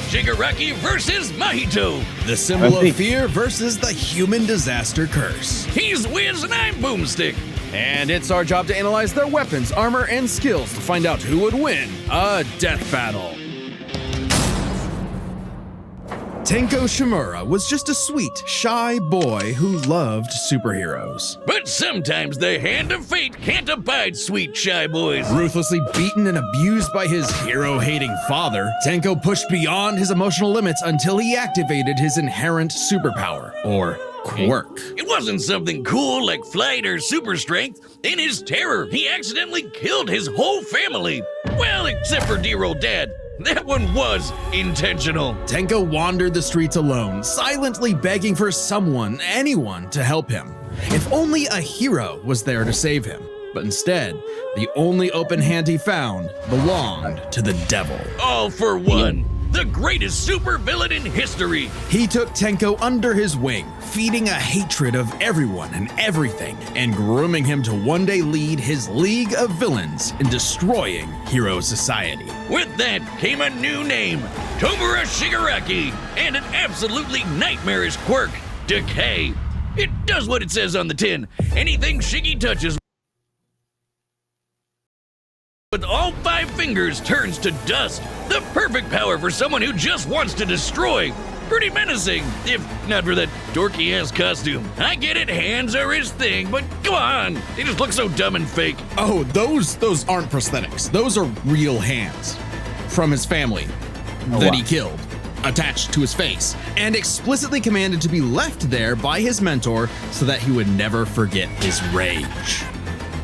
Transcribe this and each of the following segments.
Shigaraki versus Mahito. The symbol of fear versus the human disaster curse. He's Wiz and I'm Boomstick. And it's our job to analyze their weapons, armor, and skills to find out who would win a death battle. Tenko Shimura was just a sweet, shy boy who loved superheroes. But sometimes the hand of fate can't abide sweet shy boys. Ruthlessly beaten and abused by his hero-hating father, Tenko pushed beyond his emotional limits until he activated his inherent superpower, or quirk. It wasn't something cool like flight or super strength. In his terror, he accidentally killed his whole family. Well, except for dear old dad. That one was intentional. Tenko wandered the streets alone, silently begging for someone, anyone, to help him. If only a hero was there to save him. But instead, the only open hand he found belonged to the devil. All for one. The greatest supervillain in history. He took Tenko under his wing, feeding a hatred of everyone and everything, and grooming him to one day lead his league of villains in destroying hero society. With that came a new name, Tomura Shigaraki, and an absolutely nightmarish quirk, Decay. It does what it says on the tin. Anything Shiggy touches with all 5 fingers turns to dust. The perfect power for someone who just wants to destroy. Pretty menacing, if not for that dorky-ass costume. I get it, hands are his thing, but come on, they just look so dumb and fake. Oh, those aren't prosthetics. Those are real hands from his family that he killed, attached to his face, and explicitly commanded to be left there by his mentor so that he would never forget his rage.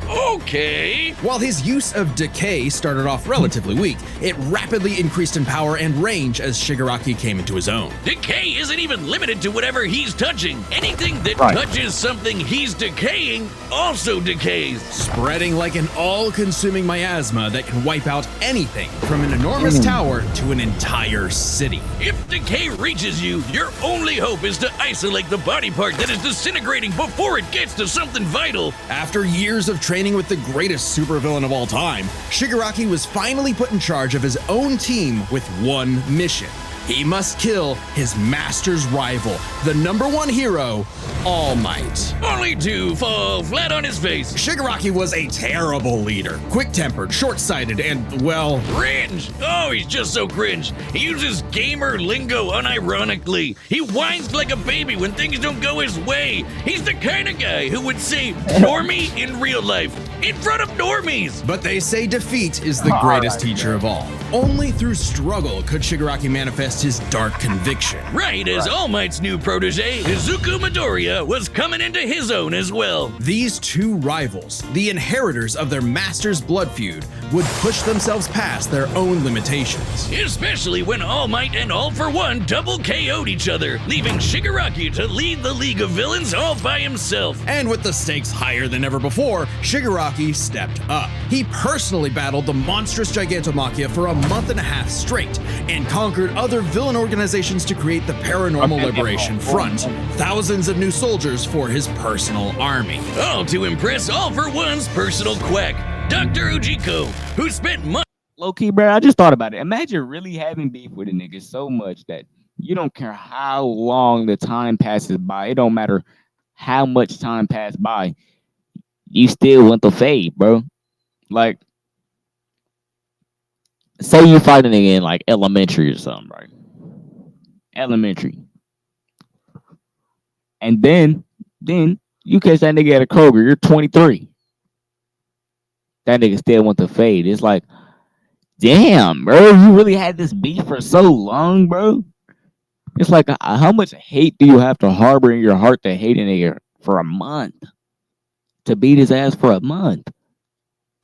Okay. While his use of Decay started off relatively weak, it rapidly increased in power and range as Shigaraki came into his own. Decay isn't even limited to whatever he's touching. Anything that touches something he's decaying also decays. Spreading like an all-consuming miasma that can wipe out anything from an enormous tower to an entire city. If Decay reaches you, your only hope is to isolate the body part that is disintegrating before it gets to something vital. After years of training with the greatest supervillain of all time, Shigaraki was finally put in charge of his own team with one mission. He must kill his master's rival, the #1 hero, All Might. Only to fall flat on his face. Shigaraki was a terrible leader, quick-tempered, short-sighted, and, well... Cringe! Oh, he's just so cringe. He uses gamer lingo unironically. He whines like a baby when things don't go his way. He's the kind of guy who would say normie in real life, in front of normies. But they say defeat is the greatest teacher of all. Only through struggle could Shigaraki manifest his dark conviction. Right as All Might's new protege, Izuku Midoriya, was coming into his own as well. These two rivals, the inheritors of their master's blood feud, would push themselves past their own limitations. Especially when All Might and All for One double KO'd each other, leaving Shigaraki to lead the League of Villains all by himself. And with the stakes higher than ever before, Shigaraki stepped up. He personally battled the monstrous Gigantomachia for a month and a half straight, and conquered other villain organizations to create the Paranormal Liberation Front, thousands of new soldiers for his personal army. All to impress All for One's personal quack, Dr. Yiiiko, who spent months. Low-key, bro, I just thought about it. Imagine really having beef with a nigga so much that you don't care how long the time passes by. It don't matter how much time passed by. You still want the fade, bro. Like, say you fight a nigga in like elementary or something, right? Elementary. And then you catch that nigga at a Kroger, you're 23. That nigga still want the fade. It's like, damn, bro, you really had this beef for so long, bro. It's like, how much hate do you have to harbor in your heart to hate a nigga for a month? To beat his ass for a month?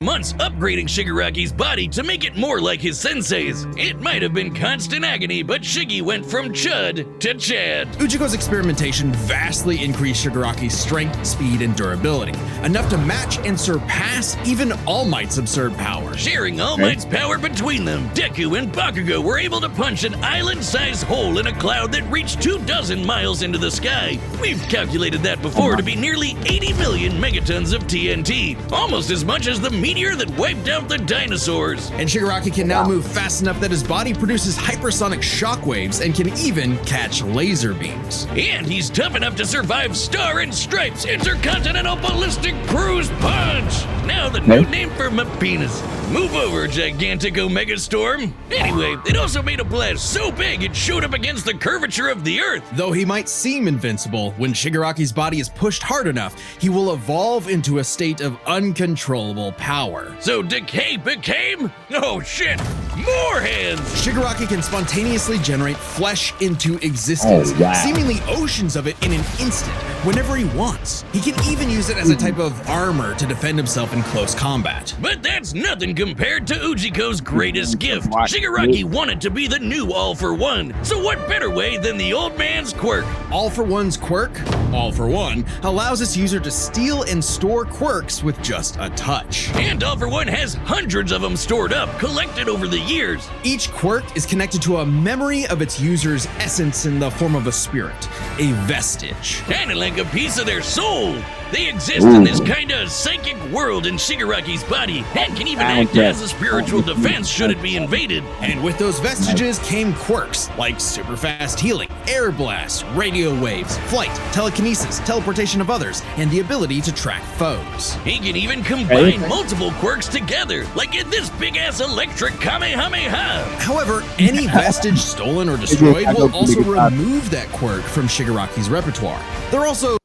Months upgrading Shigaraki's body to make it more like his sensei's. It might have been constant agony, but Shiggy went from Chud to Chad. Ujiko's experimentation vastly increased Shigaraki's strength, speed, and durability, enough to match and surpass even All Might's absurd power. Sharing All Might's power between them, Deku and Bakugo were able to punch an island-sized hole in a cloud that reached 24 miles into the sky. We've calculated that before to be nearly 80 million megatons of TNT, almost as much as the meteor that wiped out the dinosaurs. And Shigaraki can now move fast enough that his body produces hypersonic shockwaves and can even catch laser beams. And he's tough enough to survive Star and Stripes Intercontinental Ballistic Cruise Punch. Now the new name for my penis. Move over, gigantic Omega Storm. Anyway, it also made a blast so big it showed up against the curvature of the Earth. Though he might seem invincible, when Shigaraki's body is pushed hard enough, he will evolve into a state of uncontrollable power. So Decay became? Oh shit, more hands! Shigaraki can spontaneously generate flesh into existence, seemingly oceans of it in an instant, whenever he wants. He can even use it as a type of armor to defend himself in close combat. But that's nothing compared to Ujiko's greatest gift. Shigaraki wanted to be the new All for One, so what better way than the old man's quirk? All for One's quirk, All for One, allows its user to steal and store quirks with just a touch. And All for One has hundreds of them stored up, collected over the years. Each quirk is connected to a memory of its user's essence in the form of a spirit, a vestige. Kinda like a piece of their soul. They exist in this kinda psychic world in Shigaraki's body and can even act as a spiritual defense should it be invaded. And with those vestiges came quirks like super fast healing, air blasts, radio waves, flight, telekinesis, teleportation of others, and the ability to track foes. He can even combine multiple quirks together, like in this big-ass electric Kamehameha. However, any vestige stolen or destroyed will also remove that quirk from Shigaraki's repertoire. They're also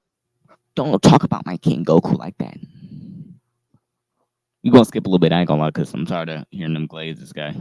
Don't talk about my King Goku like that. You gonna skip a little bit, I ain't gonna lie, because I'm tired of hearing them glaze this guy.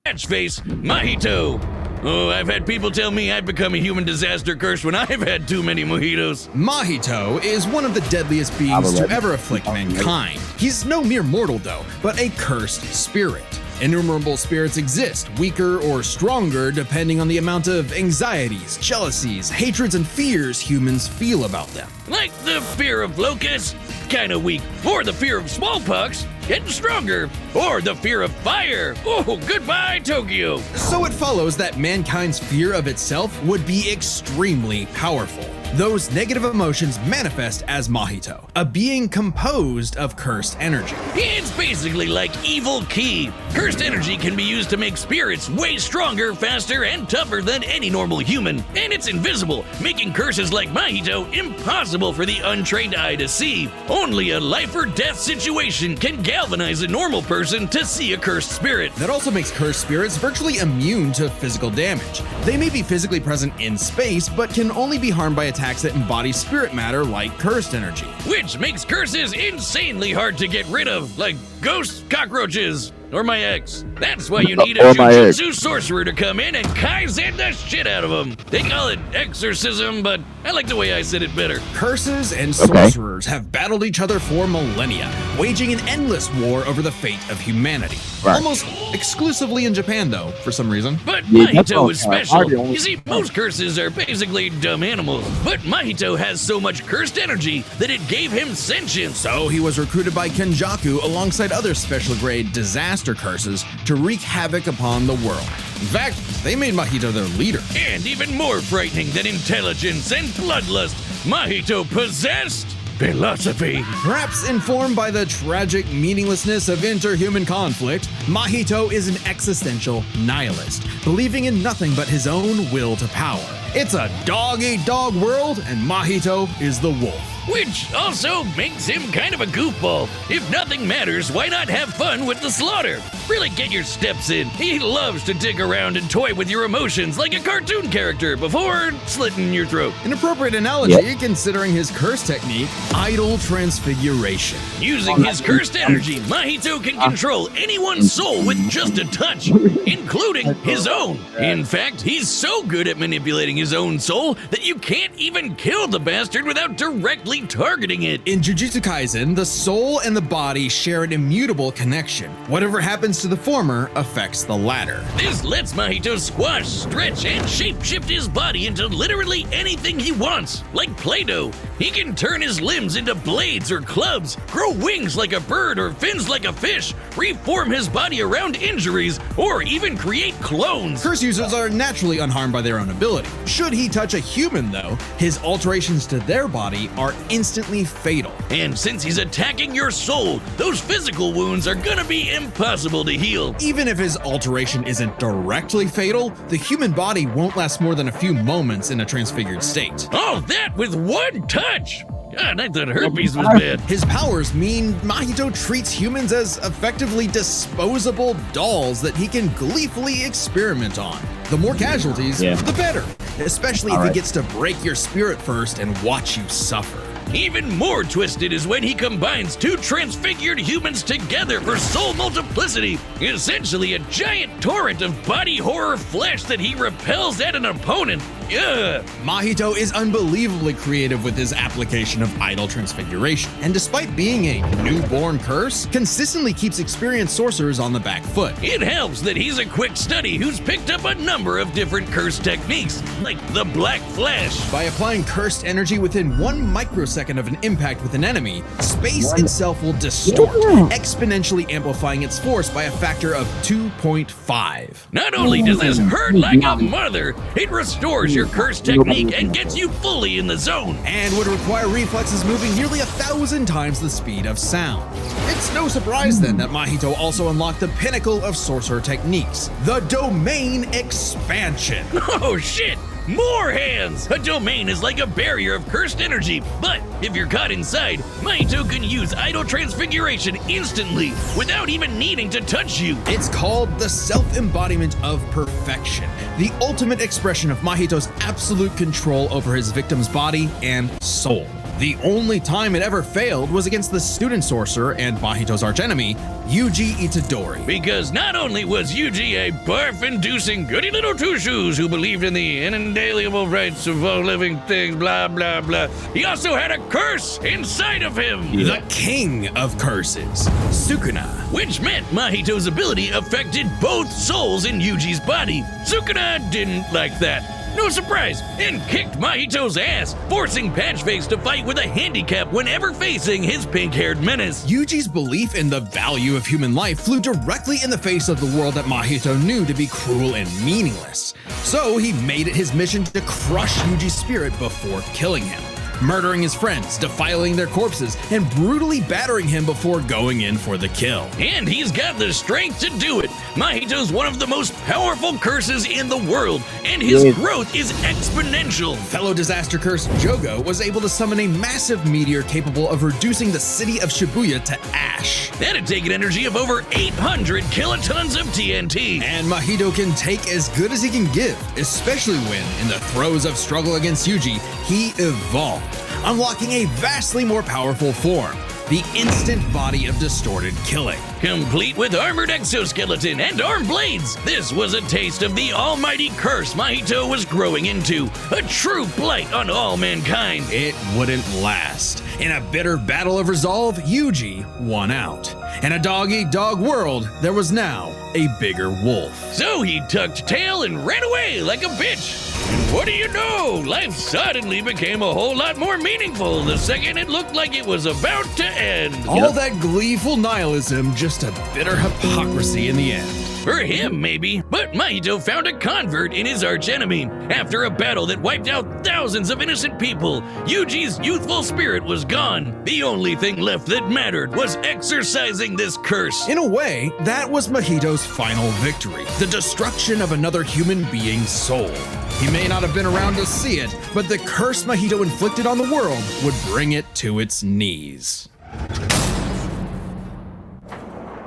Match face, Mahito. Oh, I've had people tell me I've become a human disaster curse when I've had too many mojitos. Mahito is one of the deadliest beings to ever afflict mankind. He's no mere mortal though, but a cursed spirit. Innumerable spirits exist, weaker or stronger depending on the amount of anxieties, jealousies, hatreds, and fears humans feel about them. Like the fear of locusts, kinda weak. Or the fear of smallpox, getting stronger. Or the fear of fire. Oh, goodbye, Tokyo. So it follows that mankind's fear of itself would be extremely powerful. Those negative emotions manifest as Mahito, a being composed of cursed energy. It's basically like evil ki. Cursed energy can be used to make spirits way stronger, faster, and tougher than any normal human. And it's invisible, making curses like Mahito impossible for the untrained eye to see. Only a life or death situation can galvanize a normal person to see a cursed spirit. That also makes cursed spirits virtually immune to physical damage. They may be physically present in space, but can only be harmed by attacks that embody spirit matter like cursed energy. Which makes curses insanely hard to get rid of, like ghosts, cockroaches, or my ex. That's why you need a Jujutsu sorcerer to come in and Kaizen the shit out of them. They call it exorcism, but I like the way I said it better. Curses and sorcerers have battled each other for millennia, waging an endless war over the fate of humanity. Almost exclusively in Japan, though, for some reason. But Mahito is special. You see, most curses are basically dumb animals, but Mahito has so much cursed energy that it gave him sentience. So he was recruited by Kenjaku alongside other special grade disaster curses to wreak havoc upon the world. In fact, they made Mahito their leader. And even more frightening than intelligence and bloodlust, Mahito possessed philosophy. Perhaps informed by the tragic meaninglessness of interhuman conflict, Mahito is an existential nihilist, believing in nothing but his own will to power. It's a dog-eat-dog world, and Mahito is the wolf. Which also makes him kind of a goofball. If nothing matters, why not have fun with the slaughter? Really get your steps in. He loves to dig around and toy with your emotions like a cartoon character before slitting your throat. An appropriate analogy considering his curse technique, idol transfiguration. Using his cursed energy, Mahito can control anyone's soul with just a touch, including his own. In fact, he's so good at manipulating his own soul that you can't even kill the bastard without directly targeting it. In Jujutsu Kaisen, the soul and the body share an immutable connection. Whatever happens to the former affects the latter. This lets Mahito squash, stretch, and shape-shift his body into literally anything he wants, like Play-Doh. He can turn his limbs into blades or clubs, grow wings like a bird or fins like a fish, reform his body around injuries, or even create clones. Curse users are naturally unharmed by their own ability. Should he touch a human, though, his alterations to their body are instantly fatal. And since he's attacking your soul, those physical wounds are gonna be impossible to heal. Even if his alteration isn't directly fatal, the human body won't last more than a few moments in a transfigured state. All that with one touch! God, I thought herpes was bad. His powers mean Mahito treats humans as effectively disposable dolls that he can gleefully experiment on. The more casualties, the better, especially if he gets to break your spirit first and watch you suffer. Even more twisted is when he combines two transfigured humans together for soul multiplicity, essentially a giant torrent of body horror flesh that he repels at an opponent. Ugh. Mahito is unbelievably creative with his application of idle transfiguration, and despite being a newborn curse, consistently keeps experienced sorcerers on the back foot. It helps that he's a quick study who's picked up a number of different curse techniques, like the Black Flash. By applying cursed energy within 1 microsecond of an impact with an enemy, space itself will distort, exponentially amplifying its force by a factor of 2.5. Not only does this hurt like a mother, it restores your curse technique and gets you fully in the zone. And would require reflexes moving nearly 1,000 times the speed of sound. It's no surprise then that Mahito also unlocked the pinnacle of sorcerer techniques, the Domain Expansion. Oh shit! More hands! A domain is like a barrier of cursed energy, but if you're caught inside, Mahito can use idle transfiguration instantly without even needing to touch you. It's called the self-embodiment of perfection, the ultimate expression of Mahito's absolute control over his victim's body and soul. The only time it ever failed was against the student sorcerer and Mahito's archenemy, Yuji Itadori. Because not only was Yuji a barf-inducing goody little two-shoes who believed in the inalienable rights of all living things, blah, blah, blah, he also had a curse inside of him. The king of curses, Sukuna. Which meant Mahito's ability affected both souls in Yuji's body. Sukuna didn't like that. No surprise, and kicked Mahito's ass, forcing Patchface to fight with a handicap whenever facing his pink-haired menace. Yuji's belief in the value of human life flew directly in the face of the world that Mahito knew to be cruel and meaningless. So he made it his mission to crush Yuji's spirit before killing him, murdering his friends, defiling their corpses, and brutally battering him before going in for the kill. And he's got the strength to do it. Mahito's one of the most powerful curses in the world, and his growth is exponential. Fellow disaster curse Jogo was able to summon a massive meteor capable of reducing the city of Shibuya to ash. That'd take an energy of over 800 kilotons of TNT. And Mahito can take as good as he can give, especially when, in the throes of struggle against Yuji, he evolved, unlocking a vastly more powerful form, the instant body of distorted killing. Complete with armored exoskeleton and arm blades, this was a taste of the almighty curse Mahito was growing into, a true blight on all mankind. It wouldn't last. In a bitter battle of resolve, Yuji won out. In a dog-eat-dog world, there was now a bigger wolf. So he tucked tail and ran away like a bitch. And what do you know? Life suddenly became a whole lot more meaningful the second it looked like it was about to end. All that gleeful nihilism, just a bitter hypocrisy in the end. For him, maybe, but Mahito found a convert in his archenemy. After a battle that wiped out thousands of innocent people, Yuji's youthful spirit was gone. The only thing left that mattered was exorcising this curse. In a way, that was Mahito's final victory, the destruction of another human being's soul. He may not have been around to see it, but the curse Mahito inflicted on the world would bring it to its knees.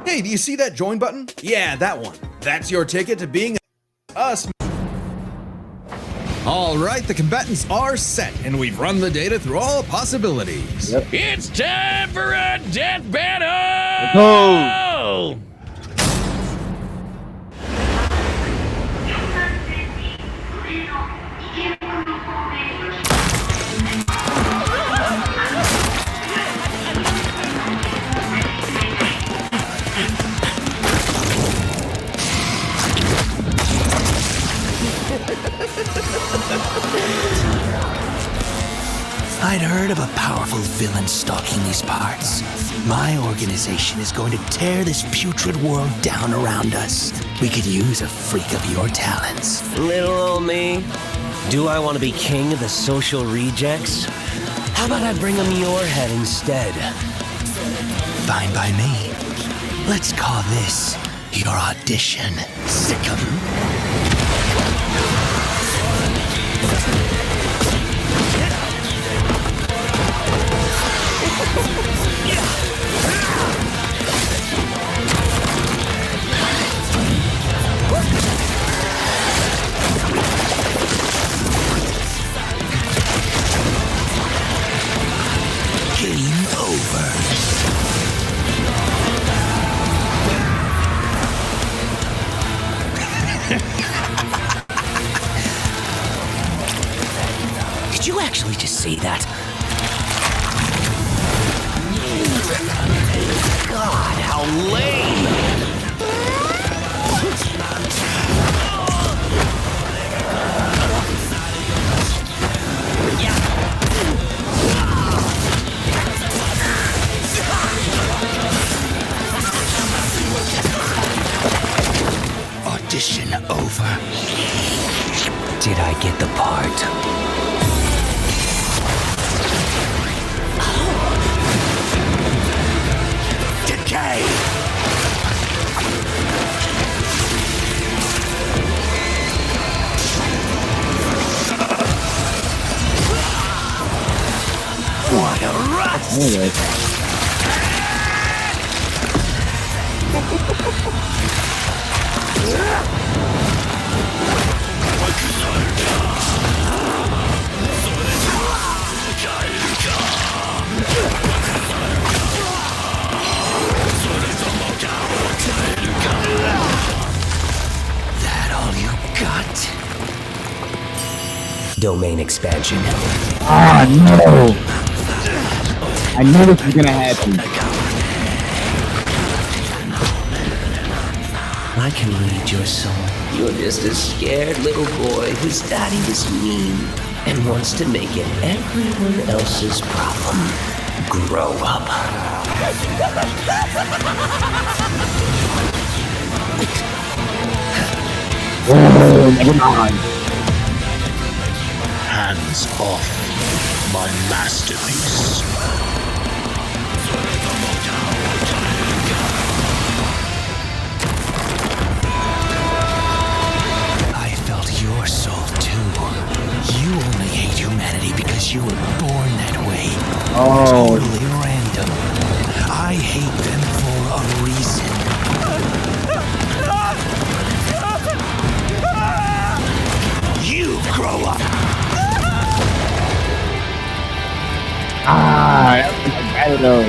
Hey, do you see that join button? Yeah, that one. That's your ticket to being us. All right, the combatants are set, and we've run the data through all possibilities. It's time for a death battle! Go! I'd heard of a powerful villain stalking these parts. My organization is going to tear this putrid world down around us. We could use a freak of your talents. Little old me. Do I want to be king of the social rejects? How about I bring him your head instead? Fine by me. Let's call this your audition. Sick'em. Game over. Did you actually just say that? God, how lame! Audition over. Did I get the part? Decay! What a rust! Anyway. That all you got? Domain expansion. Ah, no! I knew this was gonna happen. I can read your soul. You're just a scared little boy whose daddy was mean and wants to make it everyone else's problem. Grow up. Oh, never mind. Hands off my masterpiece. I felt your soul too. You only hate humanity because you were born that way. Oh, Totally random. I hate them for a reason. You grow up. I don't know.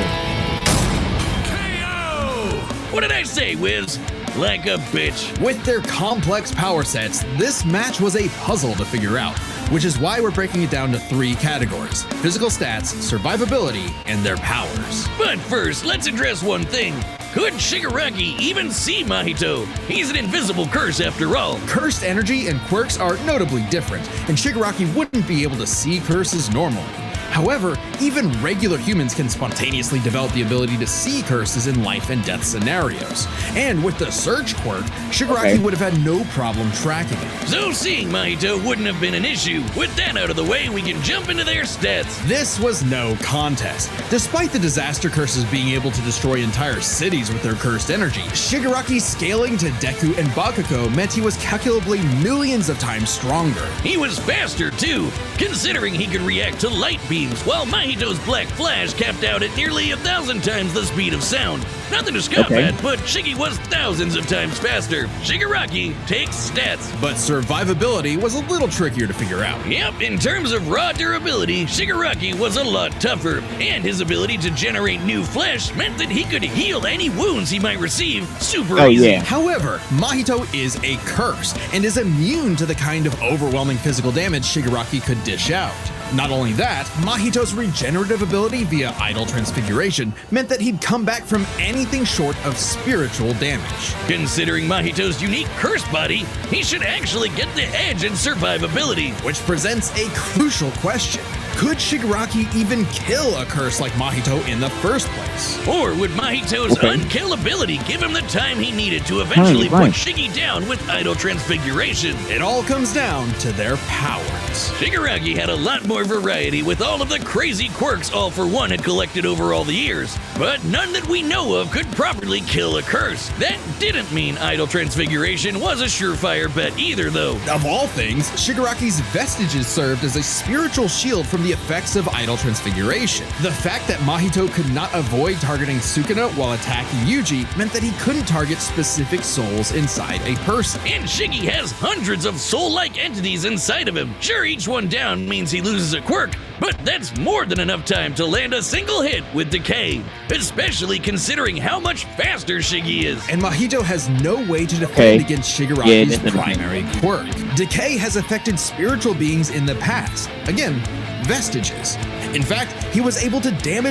KO! What did I say, Wiz? Like a bitch. With their complex power sets, this match was a puzzle to figure out, which is why we're breaking it down to 3 categories: physical stats, survivability, and their powers. But first, let's address one thing. Could Shigaraki even see Mahito? He's an invisible curse after all. Cursed energy and quirks are notably different, and Shigaraki wouldn't be able to see curses normally. However, even regular humans can spontaneously develop the ability to see curses in life and death scenarios. And with the Search quirk, Shigaraki would have had no problem tracking it. So seeing Mahito wouldn't have been an issue. With that out of the way, we can jump into their stats. This was no contest. Despite the disaster curses being able to destroy entire cities with their cursed energy, Shigaraki scaling to Deku and Bakugo meant he was calculably millions of times stronger. He was faster too, considering he could react to light beams, while Mahito's Black Flash capped out at nearly 1,000 times the speed of sound. Nothing to scoff at, but Shiggy was thousands of times faster. Shigaraki takes stats. But survivability was a little trickier to figure out. Yep, in terms of raw durability, Shigaraki was a lot tougher, and his ability to generate new flesh meant that he could heal any wounds he might receive super easy. yeah. However, Mahito is a curse and is immune to the kind of overwhelming physical damage Shigaraki could dish out. Not only that, Mahito's regenerative ability via idle transfiguration meant that he'd come back from anything short of spiritual damage. Considering Mahito's unique curse body, he should actually get the edge in survivability. Which presents a crucial question. Could Shigaraki even kill a curse like Mahito in the first place? Or would Mahito's unkillability give him the time he needed to eventually Right. put Shiggy down with Idol Transfiguration? It all comes down to their powers. Shigaraki had a lot more variety with all of the crazy quirks All For One had collected over all the years, but none that we know of could properly kill a curse. That didn't mean Idol Transfiguration was a surefire bet either, though. Of all things, Shigaraki's vestiges served as a spiritual shield from the effects of Idol Transfiguration. The fact that Mahito could not avoid targeting Sukuna while attacking Yuji meant that he couldn't target specific souls inside a person. And Shiggy has hundreds of soul-like entities inside of him. Sure, each one down means he loses a quirk, but that's more than enough time to land a single hit with Decay, especially considering how much faster Shiggy is. And Mahito has no way to defend against Shigaraki's that's primary quirk. Decay has affected spiritual beings in the past. Again, vestiges. In fact, he was able to damage